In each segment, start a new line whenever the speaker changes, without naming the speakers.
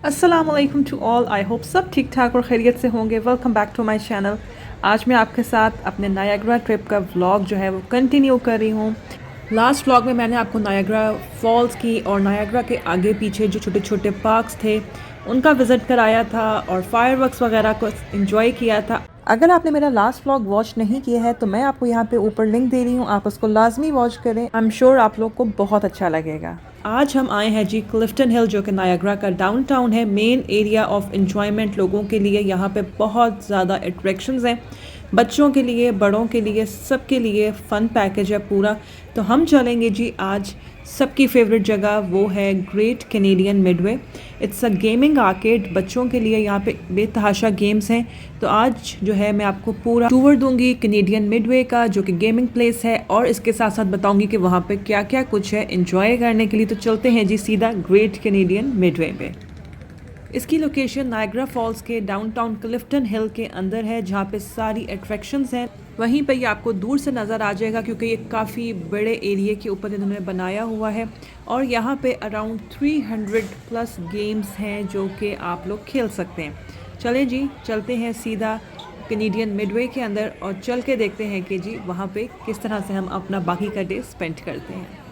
अस्सलाम वालेकुम to all. I hope सब ठीक ठाक और खैरियत से होंगे। Welcome back to my channel. आज मैं आपके साथ अपने नायाग्रा ट्रिप का व्लॉग जो है वो कंटिन्यू कर रही हूँ। लास्ट व्लॉग में मैंने आपको नायाग्रा फॉल्स की और नायाग्रा के आगे पीछे जो छोटे छोटे पार्क्स थे उनका विज़िट कराया था और फायरवर्क्स वगैरह को एंजॉय किया था। अगर आपने मेरा लास्ट व्लॉग वॉच नहीं किया है तो मैं आपको यहाँ पे ऊपर लिंक दे रही हूँ, आप उसको लाजमी वॉच करें। आई एम श्योर आप लोग को बहुत अच्छा लगेगा। आज हम आए हैं जी क्लिफ्टन हिल, जो कि नायाग्रा का डाउनटाउन है, मेन एरिया ऑफ एंजॉयमेंट लोगों के लिए। यहाँ पे बहुत ज़्यादा अट्रैक्शंस हैं, बच्चों के लिए, बड़ों के लिए, सबके लिए फ़न पैकेज है पूरा। तो हम चलेंगे जी आज सबकी फेवरेट जगह, वो है great Canadian Midway. It's a gaming arcade, बच्चों के लिए यहाँ पे बेतहाशा गेम्स हैं। तो आज जो है मैं आपको पूरा टूर दूंगी कैनेडियन मिडवे का, जो कि गेमिंग प्लेस है, और इसके साथ साथ बताऊंगी कि वहाँ पे क्या क्या कुछ है एंजॉय करने के लिए। तो चलते हैं जी सीधा ग्रेट कैनेडियन मिडवे पे। इसकी लोकेशन नायग्रा फॉल्स के डाउनटाउन क्लिफ्टन हिल के अंदर है, जहाँ पे सारी अट्रैक्शंस हैं। वहीं पे ये आपको दूर से नज़र आ जाएगा क्योंकि ये काफ़ी बड़े एरिया के ऊपर इन्होंने बनाया हुआ है। और यहाँ पे अराउंड 300 प्लस गेम्स हैं जो कि आप लोग खेल सकते हैं। चलें जी, चलते हैं सीधा कैनेडियन मिडवे के अंदर और चल के देखते हैं कि जी वहाँ पे किस तरह से हम अपना बाकी का डे स्पेंड करते हैं।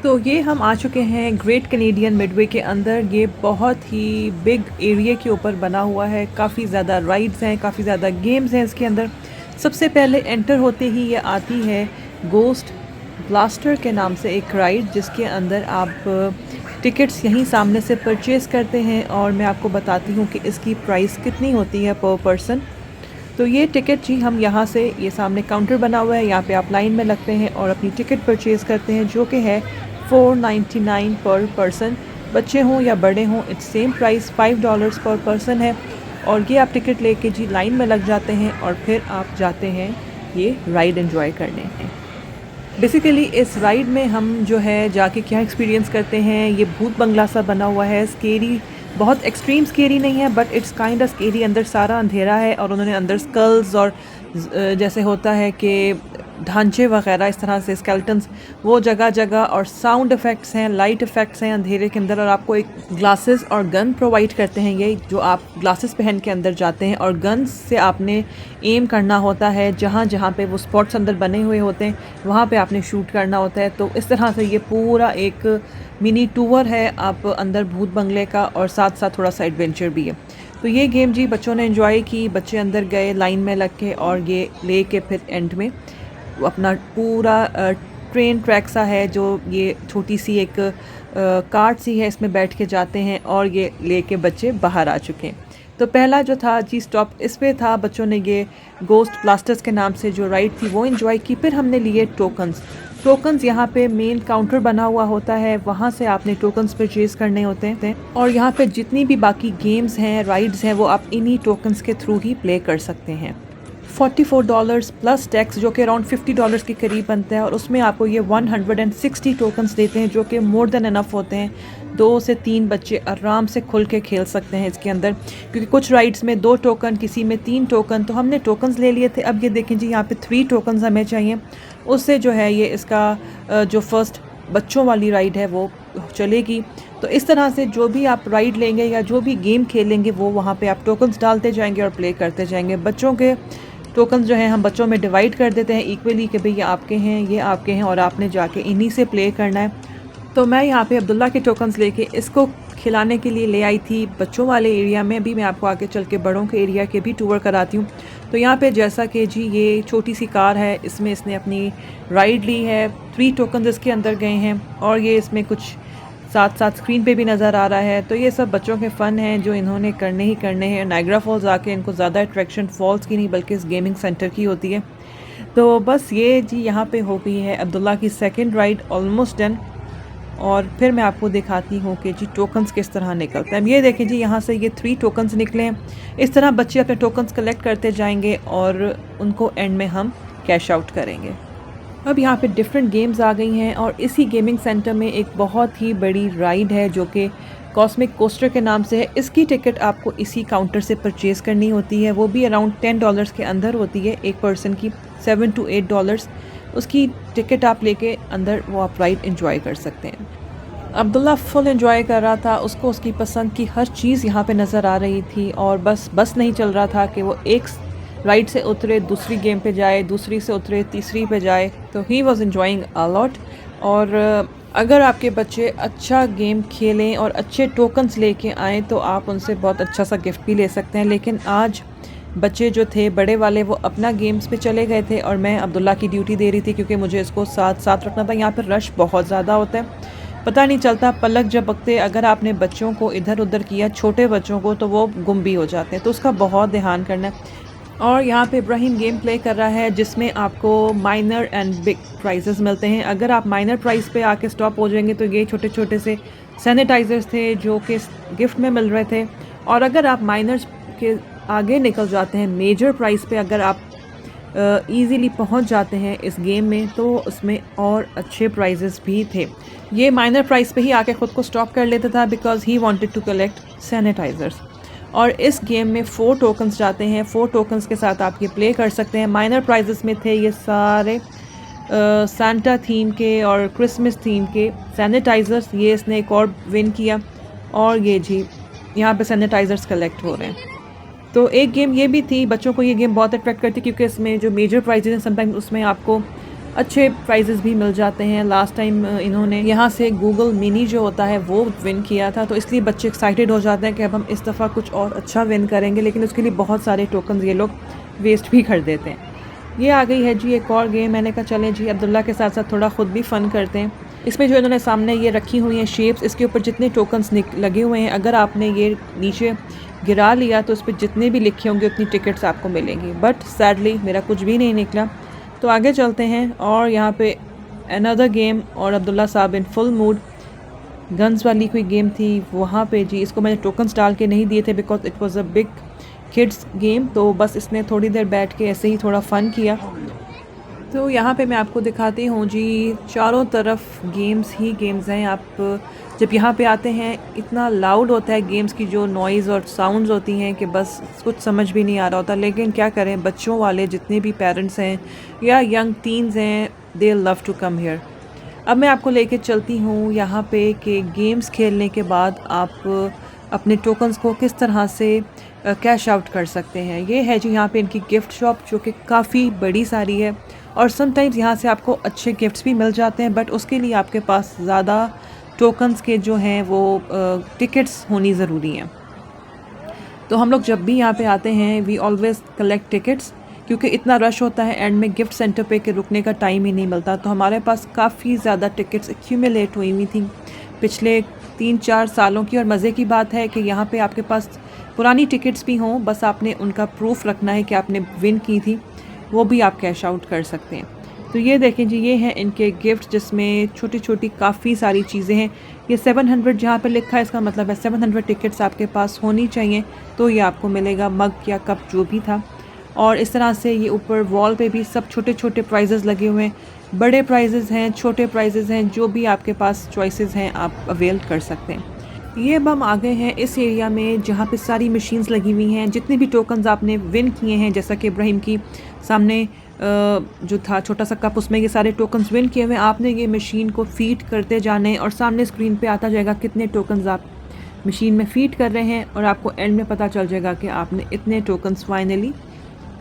तो ये हम आ चुके हैं ग्रेट कैनेडियन मिडवे के अंदर। ये बहुत ही बिग एरिया के ऊपर बना हुआ है, काफ़ी ज़्यादा राइड्स हैं, काफ़ी ज़्यादा गेम्स हैं इसके अंदर। सबसे पहले एंटर होते ही ये आती है गोस्ट ब्लास्टर के नाम से एक राइड, जिसके अंदर आप टिकट्स यहीं सामने से परचेज़ करते हैं। और मैं आपको बताती हूँ कि इसकी प्राइस कितनी होती है पर पर्सन। तो ये टिकट जी हम यहाँ से, ये सामने काउंटर बना हुआ है, यहाँ पे आप लाइन में लगते हैं और अपनी टिकट परचेज़ करते हैं, जो कि है $4.99 पर पर्सन। बच्चे हों या बड़े हों, इट्स सेम प्राइस $5 पर पर्सन है। और ये आप टिकट लेके जी लाइन में लग जाते हैं और फिर आप जाते हैं ये राइड एंजॉय करने। बेसिकली इस राइड में हम जो है जाके क्या एक्सपीरियंस करते हैं, ये भूत बंगला सा बना हुआ है, स्केरी, बहुत एक्सट्रीम स्केरी नहीं है but it's kind of scary. अंदर सारा अंधेरा है और उन्होंने अंदर स्कल्स और जैसे होता है कि ढांचे वगैरह, इस तरह से स्केल्टन्स वो जगह जगह, और साउंड इफ़ेक्ट्स हैं, लाइट इफ़ेक्ट्स हैं अंधेरे के अंदर। और आपको एक ग्लासेस और गन प्रोवाइड करते हैं, ये जो आप ग्लासेस पहन के अंदर जाते हैं और गन से आपने एम करना होता है। जहाँ जहाँ पे वो स्पॉट्स अंदर बने हुए होते हैं वहाँ पे आपने शूट करना होता है। तो इस तरह से ये पूरा एक मिनी टूर है आप अंदर भूत बंगले का, और साथ साथ थोड़ा सा एडवेंचर भी है। तो ये गेम जी बच्चों ने एंजॉय की, बच्चे अंदर गए लाइन में लग के, और ये ले के फिर एंड में अपना पूरा ट्रेन ट्रैक सा है, जो ये छोटी सी एक कार्ट सी है, इसमें बैठ के जाते हैं और ये लेके बच्चे बाहर आ चुके हैं। तो पहला जो था जी स्टॉप इस पे था, बच्चों ने ये गोस्ट ब्लास्टर्स के नाम से जो राइड थी वो एंजॉय की। फिर हमने लिए टोकन्स यहाँ पे मेन काउंटर बना हुआ होता है, वहाँ से आपने टोकन्स परचेज़ करने होते हैं। और यहाँ पे जितनी भी बाकी गेम्स हैं, राइड्स हैं, वो आप इन्हीं टोकन्स के थ्रू ही प्ले कर सकते हैं। $44 प्लस टैक्स, जो कि अराउंड $50 के करीब बनता है। और उसमें आपको ये 160 टोकन्स देते हैं, जो कि मोर देन इनफ होते हैं। 2 से 3 बच्चे आराम से खुल के खेल सकते हैं इसके अंदर, क्योंकि कुछ राइड्स में 2 टोकन, किसी में 3 टोकन। तो हमने टोकन्स ले लिए थे। अब ये देखें जी, यहाँ पे 3 टोकन्स हमें चाहिए, उससे जो है ये इसका जो फर्स्ट बच्चों वाली राइड है वो चलेगी। तो इस तरह से जो भी आप राइड लेंगे या जो भी गेम खेलेंगे वो वहाँ पे आप टोकन्स डालते जाएंगे और प्ले करते जाएंगे। बच्चों के टोकन्स जो हैं हम बच्चों में डिवाइड कर देते हैं इक्वली, कि भाई ये आपके हैं, ये आपके हैं, और आपने जाके इन्हीं से प्ले करना है। तो मैं यहाँ पे अब्दुल्ला के टोकन्स लेके इसको खिलाने के लिए ले आई थी बच्चों वाले एरिया में। भी मैं आपको आगे चल के बड़ों के एरिया के भी टूर कराती हूँ। तो यहाँ पे जैसा कि जी ये छोटी सी कार है, इसमें इसने अपनी राइड ली है, 3 टोकन्स इसके अंदर गए हैं, और ये इसमें कुछ साथ साथ स्क्रीन पे भी नज़र आ रहा है। तो ये सब बच्चों के फ़न हैं जो इन्होंने करने ही करने हैं। नायग्रा फॉल्स आके इनको ज़्यादा अट्रैक्शन फॉल्स की नहीं बल्कि इस गेमिंग सेंटर की होती है। तो बस ये जी यहाँ पे हो गई है अब्दुल्ला की सेकंड राइड ऑलमोस्ट डन। और फिर मैं आपको दिखाती हूँ कि जी टोकन्स किस तरह निकलते हैं। ये देखें जी, यहाँ से ये 3 टोकन्स निकले हैं। इस तरह बच्चे अपने टोकन्स कलेक्ट करते जाएंगे और उनको एंड में हम कैश आउट करेंगे। अब यहाँ पे डिफरेंट गेम्स आ गई हैं और इसी गेमिंग सेंटर में एक बहुत ही बड़ी राइड है जो कि कॉस्मिक कोस्टर के नाम से है। इसकी टिकट आपको इसी काउंटर से परचेज़ करनी होती है, वो भी अराउंड $10 के अंदर होती है एक पर्सन की, $7 to $8। उसकी टिकट आप लेके अंदर वो आप राइड इंजॉय कर सकते हैं। अब्दुल्ला फुल एंजॉय कर रहा था, उसको उसकी पसंद की हर चीज़ यहाँ पे नज़र आ रही थी और बस नहीं चल रहा था कि वो एक राइड से उतरे दूसरी गेम पे जाए, दूसरी से उतरे तीसरी पे जाए। तो he was enjoying a lot. और अगर आपके बच्चे अच्छा गेम खेलें और अच्छे टोकन्स लेके आएँ तो आप उनसे बहुत अच्छा सा गिफ्ट भी ले सकते हैं। लेकिन आज बच्चे जो थे बड़े वाले वो अपना गेम्स पे चले गए थे और मैं अब्दुल्ला की ड्यूटी दे रही थी क्योंकि मुझे इसको साथ रखना था। यहाँ पर रश बहुत ज़्यादा होता है, पता नहीं चलता पलक जब बकते अगर आपने बच्चों को इधर उधर किया, छोटे बच्चों को, तो वो गुम भी हो जाते हैं, तो उसका बहुत ध्यान करना है। और यहाँ पे इब्राहिम गेम प्ले कर रहा है जिसमें आपको माइनर एंड बिग प्राइजेस मिलते हैं। अगर आप माइनर प्राइस पे आके स्टॉप हो जाएंगे तो ये छोटे छोटे से सैनिटाइज़र्स थे जो कि गिफ्ट में मिल रहे थे। और अगर आप माइनर के आगे निकल जाते हैं, मेजर प्राइस पे अगर आप ईज़िली पहुंच जाते हैं इस गेम में, तो उसमें और अच्छे प्राइजेस भी थे। ये माइनर प्राइस पे ही आके ख़ुद को स्टॉप कर लेता था because he wanted to collect sanitisers. और इस गेम में 4 टोकन्स जाते हैं, 4 टोकन्स के साथ आप ये प्ले कर सकते हैं। माइनर प्राइजेस में थे ये सारे सांता थीम के और क्रिसमस थीम के सैनिटाइज़र्स। ये इसने एक और विन किया और ये जी यहाँ पे सैनिटाइज़र्स कलेक्ट हो रहे हैं। तो एक गेम ये भी थी, बच्चों को ये गेम बहुत अट्रैक्ट करती क्योंकि इसमें जो मेजर प्राइजेस हैं समटाइम्स उसमें आपको अच्छे प्राइजेस भी मिल जाते हैं। लास्ट टाइम इन्होंने यहाँ से गूगल मिनी जो होता है वो विन किया था, तो इसलिए बच्चे एक्साइटेड हो जाते हैं कि अब हम इस दफ़ा कुछ और अच्छा विन करेंगे, लेकिन उसके लिए बहुत सारे टोकन ये लोग वेस्ट भी कर देते हैं। ये आ गई है जी एक और गेम। मैंने कहा चलें जी अब्दुल्ला के साथ साथ थोड़ा ख़ुद भी फ़न करते हैं। इसमें जो इन्होंने सामने ये रखी हुई हैं शेप्स, इसके ऊपर जितने टोकन्स लगे हुए हैं, अगर आपने ये नीचे गिरा लिया तो उस पर जितने भी लिखे होंगे उतनी टिकट्स आपको मिलेंगी। बट सैडली मेरा कुछ भी नहीं निकला, तो आगे चलते हैं। और यहाँ पे अनदर गेम और अब्दुल्ला साहब इन फुल मूड। गन्स वाली कोई गेम थी वहाँ पे जी, इसको मैंने टोकन्स डाल के नहीं दिए थे because it was a big kids game, तो बस इसने थोड़ी देर बैठ के ऐसे ही थोड़ा फ़न किया। तो यहाँ पे मैं आपको दिखाती हूँ जी, चारों तरफ गेम्स ही गेम्स हैं। आप जब यहाँ पे आते हैं इतना लाउड होता है गेम्स की जो नॉइज़ और साउंड्स होती हैं कि बस कुछ समझ भी नहीं आ रहा होता। लेकिन क्या करें, बच्चों वाले जितने भी पेरेंट्स हैं या यंग टीन्स हैं, they love to come here. अब मैं आपको लेके चलती हूँ यहाँ पे कि गेम्स खेलने के बाद आप अपने टोकन्स को किस तरह से कैश आउट कर सकते हैं। ये है जी यहाँ पे इनकी गिफ्ट शॉप जो कि काफ़ी बड़ी सारी है और समटाइम्स यहाँ से आपको अच्छे गिफ्ट्स भी मिल जाते हैं, बट उसके लिए आपके पास ज़्यादा टोकन्स के जो हैं वो टिकट्स होनी ज़रूरी हैं। तो हम लोग जब भी यहाँ पे आते हैं वी ऑलवेज़ कलेक्ट टिकट्स, क्योंकि इतना रश होता है एंड में गिफ्ट सेंटर पे के रुकने का टाइम ही नहीं मिलता। तो हमारे पास काफ़ी ज़्यादा टिकट्स एक्यूमुलेट हुई थी पिछले 3-4 सालों की। और मज़े की बात है कि यहाँ पे आपके पास पुरानी टिकट्स भी हों, बस आपने उनका प्रूफ रखना है कि आपने विन की थी, वो भी आप कैश आउट कर सकते हैं। तो ये देखें जी, ये हैं इनके गिफ्ट जिसमें छोटी छोटी काफ़ी सारी चीज़ें हैं। ये 700 जहाँ पर लिखा है इसका मतलब है 700 टिकट्स आपके पास होनी चाहिए तो ये आपको मिलेगा, मग या कप जो भी था। और इस तरह से ये ऊपर वॉल पे भी सब छोटे छोटे प्राइजेज़ लगे हुए हैं, बड़े प्राइजेज़ हैं, छोटे प्राइजेज़ हैं, जो भी आपके पास चॉइसेस हैं आप अवेल कर सकते हैं। ये अब हम आ गए हैं इस एरिया में जहाँ पे सारी मशीन्स लगी हुई हैं। जितने भी टोकन्स आपने विन किए हैं, जैसा कि इब्राहिम की सामने जो था छोटा सा कप, उसमें ये सारे टोकन्स विन किए हुए हैं। आपने ये मशीन को फीड करते जाने और सामने स्क्रीन पे आता जाएगा कितने टोकन्स आप मशीन में फीड कर रहे हैं और आपको एंड में पता चल जाएगा कि आपने इतने टोकन्स फाइनली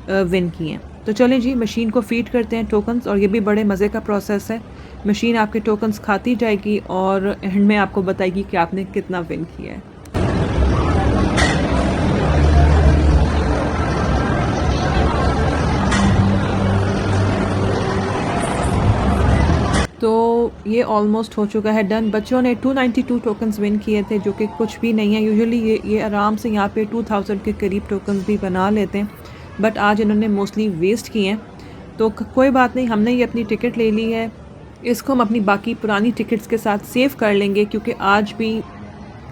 विन किए हैं। तो चलें जी मशीन को फीड करते हैं टोकन्स, और ये भी बड़े मज़े का प्रोसेस है। मशीन आपके टोकन्स खाती जाएगी और एंड में आपको बताएगी कि आपने कितना विन किया है। तो ये ऑलमोस्ट हो चुका है डन। बच्चों ने 292 टोकन्स विन किए थे जो कि कुछ भी नहीं है। यूजुअली ये आराम से यहाँ पे 2000 के करीब टोकन्स भी बना लेते हैं, बट आज इन्होंने मोस्टली वेस्ट किए हैं। तो कोई बात नहीं, हमने ये अपनी टिकट ले ली है, इसको हम अपनी बाकी पुरानी टिकट्स के साथ सेव कर लेंगे क्योंकि आज भी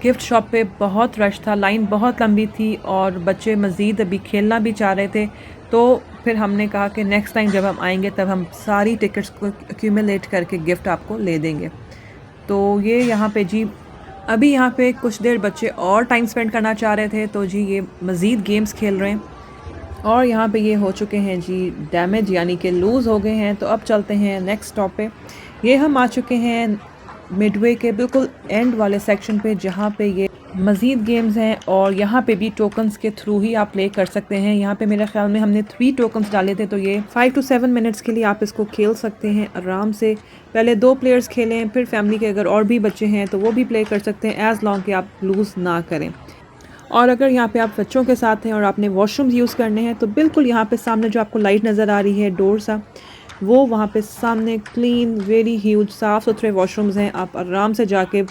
गिफ्ट शॉप पे बहुत रश था, लाइन बहुत लंबी थी और बच्चे मज़ीद अभी खेलना भी चाह रहे थे। तो फिर हमने कहा कि नेक्स्ट टाइम जब हम आएंगे तब हम सारी टिकट्स को एक्यूमुलेट करके गिफ्ट आपको ले देंगे। तो ये यहाँ पे जी अभी यहाँ पे कुछ देर बच्चे और टाइम स्पेंड करना चाह रहे थे, तो जी ये मज़ीद गेम्स खेल रहे हैं और यहाँ पे ये हो चुके हैं जी डैमेज, यानी कि लूज़ हो गए हैं। तो अब चलते हैं नेक्स्ट स्टॉप पे। ये हम आ चुके हैं मिडवे के बिल्कुल एंड वाले सेक्शन पे, जहाँ पे ये मज़ीद गेम्स हैं और यहाँ पे भी टोकन्स के थ्रू ही आप प्ले कर सकते हैं। यहाँ पे मेरे ख्याल में हमने 3 टोकन्स डाले थे, तो ये 5 to 7 मिनट्स के लिए आप इसको खेल सकते हैं आराम से। पहले 2 प्लेयर्स खेलें, फिर फैमिली के अगर और भी बच्चे हैं तो वो भी प्ले कर सकते हैं, एज़ लॉन्ग कि आप लूज़ ना करें। और अगर यहाँ पे आप बच्चों के साथ हैं और आपने वॉशरूम्स यूज़ करने हैं, तो बिल्कुल यहाँ पे सामने जो आपको लाइट नज़र आ रही है डोर सा, वो वहाँ पे सामने क्लीन वेरी ह्यूज साफ़ सुथरे वॉशरूम्स हैं। आप आराम से जाके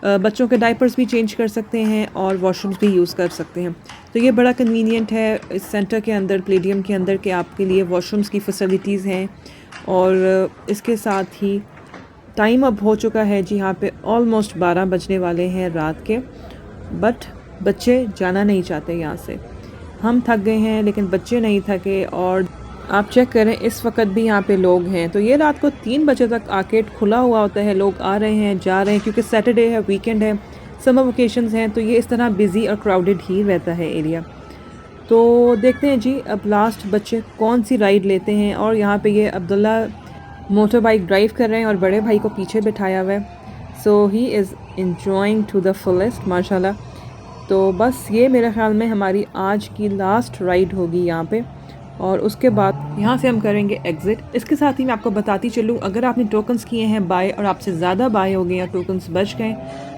बच्चों के डायपर्स भी चेंज कर सकते हैं और वॉशरूम्स भी यूज़ कर सकते हैं। तो ये बड़ा कन्वीनियंट है इस सेंटर के अंदर, प्लेडियम के अंदर, कि आपके लिए वॉशरूम्स की फैसिलिटीज़ हैं। और इसके साथ ही टाइम अब हो चुका है जी, यहाँ पे ऑलमोस्ट 12 बजने वाले हैं रात के, बट बच्चे जाना नहीं चाहते यहाँ से। हम थक गए हैं लेकिन बच्चे नहीं थके। और आप चेक करें इस वक्त भी यहाँ पे लोग हैं। तो ये रात को 3 बजे तक आर्केड खुला हुआ होता है, लोग आ रहे हैं जा रहे हैं, क्योंकि सैटरडे है, वीकेंड है, समर वेकेशंस हैं, तो ये इस तरह बिज़ी और क्राउडेड ही रहता है एरिया। तो देखते हैं जी अब लास्ट बच्चे कौन सी राइड लेते हैं। और यहाँ पे ये अब्दुल्ला मोटर बाइक ड्राइव कर रहे हैं और बड़े भाई को पीछे बिठाया हुआ है। So he is enjoying to the fullest माशाल्लाह। तो बस ये मेरे ख़्याल में हमारी आज की लास्ट राइड होगी यहाँ पे, और उसके बाद यहाँ से हम करेंगे एग्ज़िट। इसके साथ ही मैं आपको बताती चलूँ, अगर आपने टोकन्स किए हैं बाय और आपसे ज़्यादा बाय हो गए या टोकन्स बच गए,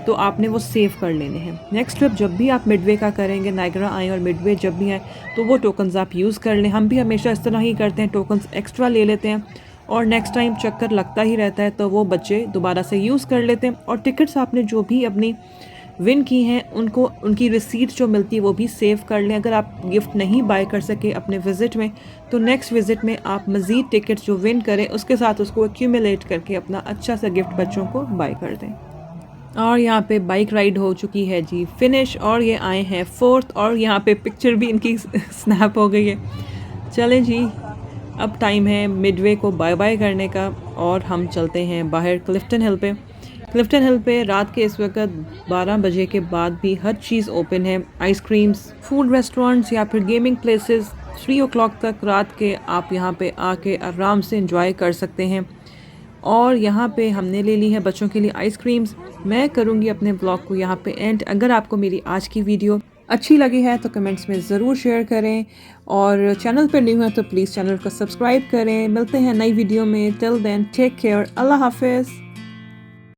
तो आपने वो सेव कर लेने हैं। नेक्स्ट ट्रिप जब भी आप मिडवे का करेंगे, नायग्रा आएँ और मिडवे जब भी आएँ, तो वो टोकन्स आप यूज़ कर लें। हम भी हमेशा इस तरह ही करते हैं, टोकन्स एक्स्ट्रा ले लेते हैं और नेक्स्ट टाइम चक्कर लगता ही रहता है, तो वो बच्चे दोबारा से यूज़ कर लेते हैं। और टिकट्स आपने जो भी अपनी विन की हैं उनको, उनकी रिसीट जो मिलती है वो भी सेव कर लें। अगर आप गिफ्ट नहीं बाय कर सके अपने विज़िट में, तो नेक्स्ट विज़िट में आप मज़ीद टिकट्स जो विन करें उसके साथ उसको एक्यूमुलेट करके अपना अच्छा सा गिफ्ट बच्चों को बाय कर दें। और यहाँ पे बाइक राइड हो चुकी है जी फिनिश, और ये आए हैं 4th, और यहाँ पे पिक्चर भी इनकी स्नैप हो गई है। चलें जी, अब टाइम है मिडवे को बाय बाय करने का और हम चलते हैं बाहर क्लिफ्टन हिल पे। क्लिफ्टन हिल पे रात के इस वक्त 12 बजे के बाद भी हर चीज़ ओपन है। आइसक्रीम्स, फूड रेस्टोरेंट्स या फिर गेमिंग प्लेसेस 3 o'clock तक रात के आप यहाँ पे आके आराम से एंजॉय कर सकते हैं। और यहाँ पे हमने ले ली है बच्चों के लिए आइसक्रीम्स। मैं करूँगी अपने ब्लॉग को यहाँ पे एंड। अगर आपको मेरी आज की वीडियो अच्छी लगी है तो कमेंट्स में ज़रूर शेयर करें, और चैनल पर न्यू है तो प्लीज़ चैनल को सब्सक्राइब करें। मिलते हैं नई वीडियो में। टिल देन टेक केयर, अल्लाह हाफिज़।